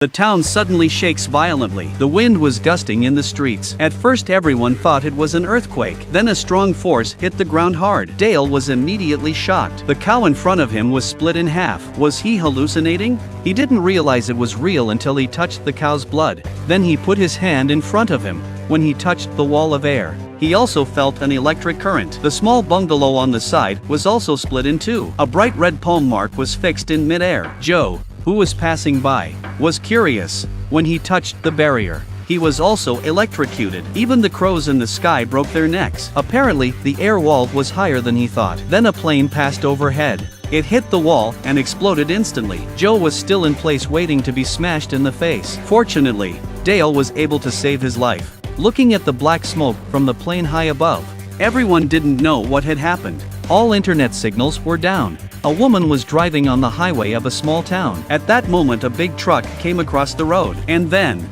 The town suddenly shakes violently. The wind was gusting in the streets. At first everyone thought it was an earthquake. Then a strong force hit the ground hard. Dale was immediately shocked. The cow in front of him was split in half. Was he hallucinating? He didn't realize it was real until he touched the cow's blood. Then he put his hand in front of him. When he touched the wall of air, he also felt an electric current. The small bungalow on the side was also split in two. A bright red palm mark was fixed in midair. Joe, who was passing by, was curious. When he touched the barrier, he was also electrocuted. Even the crows in the sky broke their necks. Apparently, the air wall was higher than he thought. Then a plane passed overhead. It hit the wall and exploded instantly. Joe was still in place waiting to be smashed in the face. Fortunately, Dale was able to save his life. Looking at the black smoke from the plane high above, everyone didn't know what had happened. All internet signals were down. A woman was driving on the highway of a small town. At that moment a big truck came across the road. And then,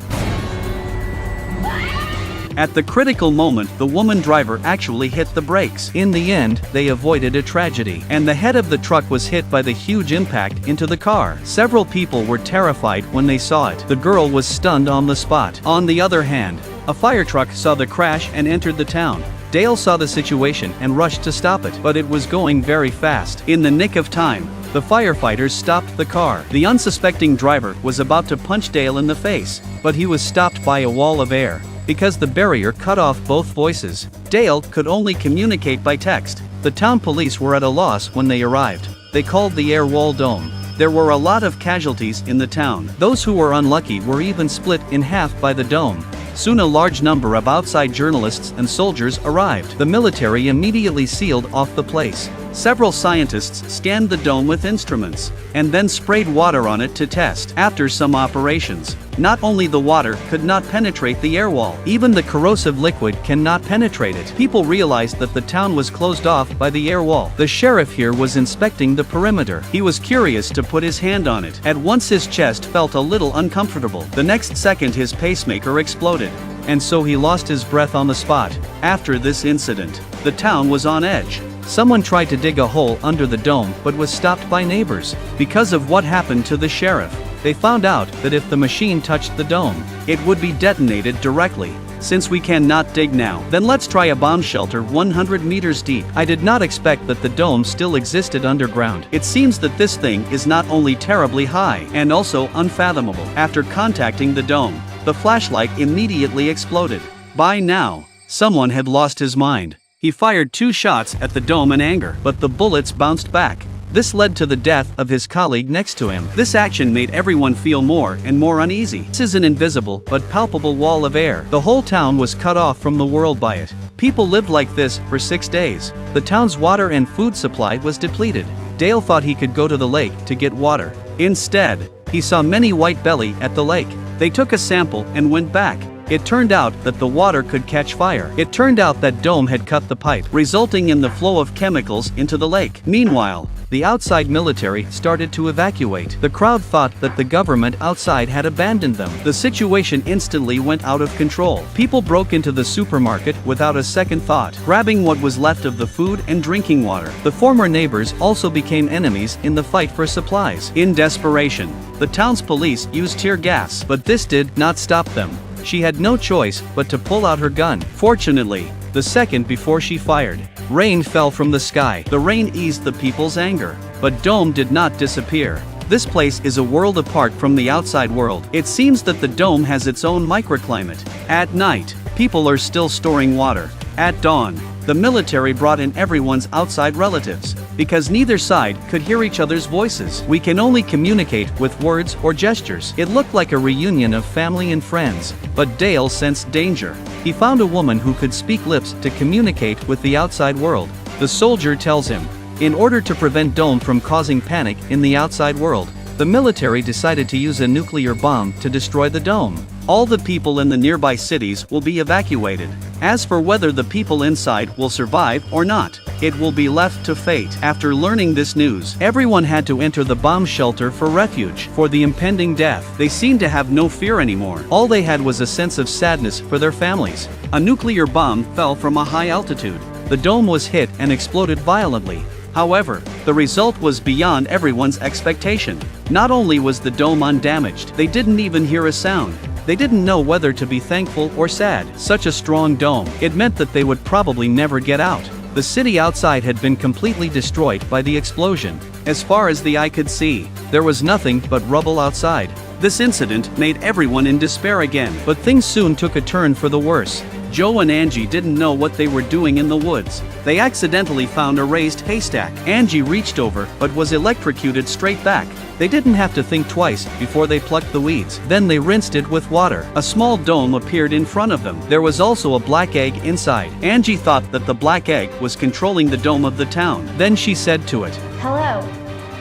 at the critical moment, the woman driver actually hit the brakes. In the end, they avoided a tragedy, and the head of the truck was hit by the huge impact into the car. Several people were terrified when they saw it. The girl was stunned on the spot. On the other hand, a fire truck saw the crash and entered the town. Dale saw the situation and rushed to stop it, but it was going very fast. In the nick of time, the firefighters stopped the car. The unsuspecting driver was about to punch Dale in the face, but he was stopped by a wall of air. Because the barrier cut off both voices, Dale could only communicate by text. The town police were at a loss when they arrived. They called the air wall dome. There were a lot of casualties in the town. Those who were unlucky were even split in half by the dome. Soon a large number of outside journalists and soldiers arrived. The military immediately sealed off the place. Several scientists scanned the dome with instruments, and then sprayed water on it to test. After some operations, not only the water could not penetrate the air wall, even the corrosive liquid cannot penetrate it. People realized that the town was closed off by the air wall. The sheriff here was inspecting the perimeter. He was curious to put his hand on it. At once his chest felt a little uncomfortable. The next second his pacemaker exploded, and so he lost his breath on the spot. After this incident, the town was on edge. Someone tried to dig a hole under the dome but was stopped by neighbors. Because of what happened to the sheriff, they found out that if the machine touched the dome, it would be detonated directly. Since we cannot dig now, then let's try a bomb shelter 100 meters deep. I did not expect that the dome still existed underground. It seems that this thing is not only terribly high, and also unfathomable. After contacting the dome, the flashlight immediately exploded. By now, someone had lost his mind. He fired 2 shots at the dome in anger, but the bullets bounced back. This led to the death of his colleague next to him. This action made everyone feel more and more uneasy. This is an invisible but palpable wall of air. The whole town was cut off from the world by it. People lived like this for 6 days. The town's water and food supply was depleted. Dale thought he could go to the lake to get water. Instead, he saw many white belly at the lake. They took a sample and went back. It turned out that the water could catch fire. It turned out that dome had cut the pipe, resulting in the flow of chemicals into the lake. Meanwhile, the outside military started to evacuate. The crowd thought that the government outside had abandoned them. The situation instantly went out of control. People broke into the supermarket without a second thought, grabbing what was left of the food and drinking water. The former neighbors also became enemies in the fight for supplies. In desperation, the town's police used tear gas, but this did not stop them. She had no choice but to pull out her gun. Fortunately, the second before she fired, rain fell from the sky. The rain eased the people's anger, but Dome did not disappear. This place is a world apart from the outside world. It seems that the dome has its own microclimate. At night, people are still storing water. At dawn, the military brought in everyone's outside relatives. Because neither side could hear each other's voices, we can only communicate with words or gestures. It looked like a reunion of family and friends, but Dale sensed danger. He found a woman who could speak lips to communicate with the outside world. The soldier tells him, in order to prevent Dome from causing panic in the outside world, the military decided to use a nuclear bomb to destroy the dome. All the people in the nearby cities will be evacuated. As for whether the people inside will survive or not, it will be left to fate. After learning this news, everyone had to enter the bomb shelter for refuge. For the impending death, they seemed to have no fear anymore. All they had was a sense of sadness for their families. A nuclear bomb fell from a high altitude. The dome was hit and exploded violently. However, the result was beyond everyone's expectation. Not only was the dome undamaged, they didn't even hear a sound. They didn't know whether to be thankful or sad. Such a strong dome, it meant that they would probably never get out. The city outside had been completely destroyed by the explosion. As far as the eye could see, there was nothing but rubble outside. This incident made everyone in despair again, but things soon took a turn for the worse. Joe and Angie didn't know what they were doing in the woods. They accidentally found a raised haystack. Angie reached over, but was electrocuted straight back. They didn't have to think twice before they plucked the weeds. Then they rinsed it with water. A small dome appeared in front of them. There was also a black egg inside. Angie thought that the black egg was controlling the dome of the town. Then she said to it, "Hello."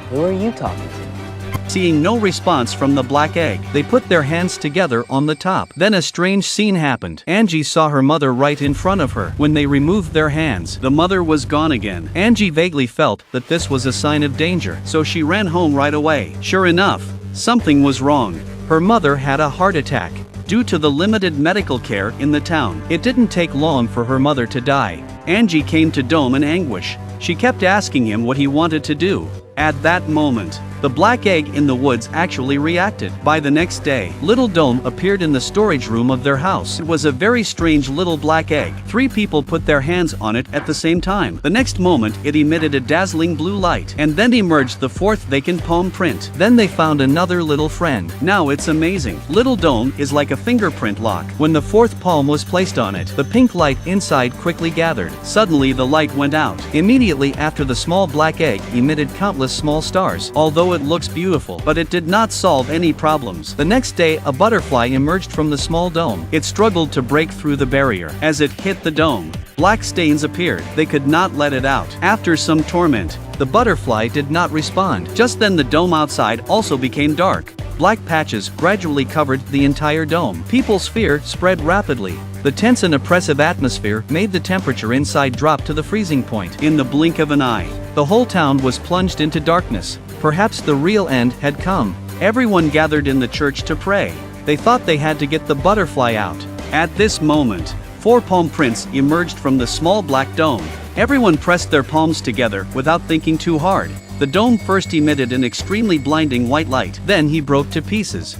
Who are you talking to? Seeing no response from the black egg, they put their hands together on the top. Then a strange scene happened. Angie saw her mother right in front of her. When they removed their hands, the mother was gone again. Angie vaguely felt that this was a sign of danger, so she ran home right away. Sure enough, something was wrong. Her mother had a heart attack. Due to the limited medical care in the town, it didn't take long for her mother to die. Angie came to Dome in anguish. She kept asking him what he wanted to do. At that moment, the black egg in the woods actually reacted. By the next day, Little Dome appeared in the storage room of their house. It was a very strange little black egg. 3 people put their hands on it at the same time. The next moment, it emitted a dazzling blue light, and then emerged the 4th vacant palm print. Then they found another little friend. Now it's amazing. Little Dome is like a fingerprint lock. When the 4th palm was placed on it, the pink light inside quickly gathered. Suddenly the light went out. Immediately after, the small black egg emitted countless small stars. Although it looks beautiful, but it did not solve any problems. The next day, a butterfly emerged from the small dome. It struggled to break through the barrier. As it hit the dome, black stains appeared. They could not let it out. After some torment, the butterfly did not respond. Just then, the dome outside also became dark. Black patches gradually covered the entire dome. People's fear spread rapidly. The tense and oppressive atmosphere made the temperature inside drop to the freezing point. In the blink of an eye, the whole town was plunged into darkness. Perhaps the real end had come. Everyone gathered in the church to pray. They thought they had to get the butterfly out. At this moment, 4 palm prints emerged from the small black dome. Everyone pressed their palms together without thinking too hard. The dome first emitted an extremely blinding white light. Then he broke to pieces.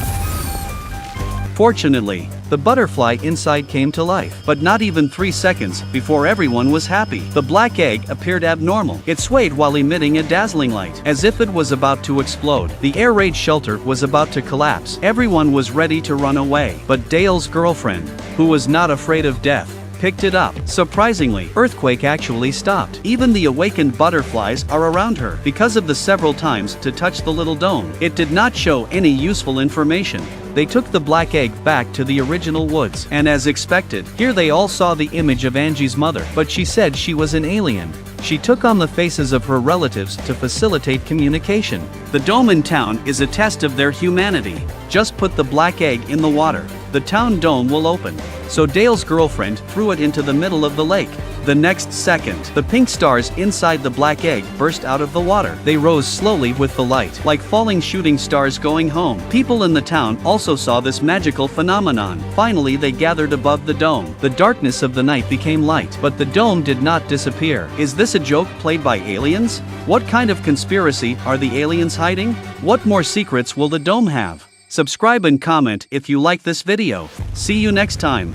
Fortunately, the butterfly inside came to life, but not even 3 seconds before everyone was happy. The black egg appeared abnormal. It swayed while emitting a dazzling light, as if it was about to explode. The air raid shelter was about to collapse. Everyone was ready to run away, but Dale's girlfriend, who was not afraid of death, picked it up. Surprisingly, earthquake actually stopped. Even the awakened butterflies are around her. Because of the several times to touch the little dome, it did not show any useful information. They took the black egg back to the original woods, and as expected, here they all saw the image of Angie's mother, but she said she was an alien. She took on the faces of her relatives to facilitate communication. The dome in town is a test of their humanity. Just put the black egg in the water. The town dome will open. So Dale's girlfriend threw it into the middle of the lake. The next second, the pink stars inside the black egg burst out of the water. They rose slowly with the light, like falling shooting stars going home. People in the town also saw this magical phenomenon. Finally, they gathered above the dome. The darkness of the night became light, but the dome did not disappear. Is this a joke played by aliens? What kind of conspiracy are the aliens hiding? What more secrets will the dome have? Subscribe and comment if you like this video. See you next time.